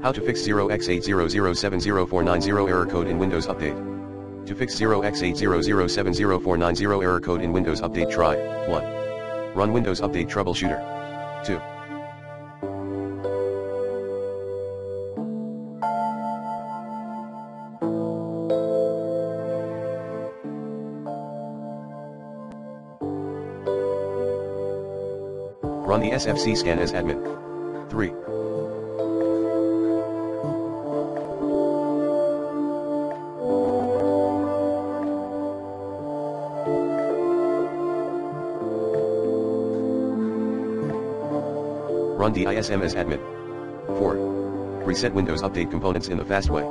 How to fix 0x80070490 error code in Windows Update. To fix 0x80070490 error code in Windows Update, try 1. Run Windows Update Troubleshooter. 2. Run the SFC scan as admin. 3. Run DISM as admin. 4. Reset Windows Update components in the fast way.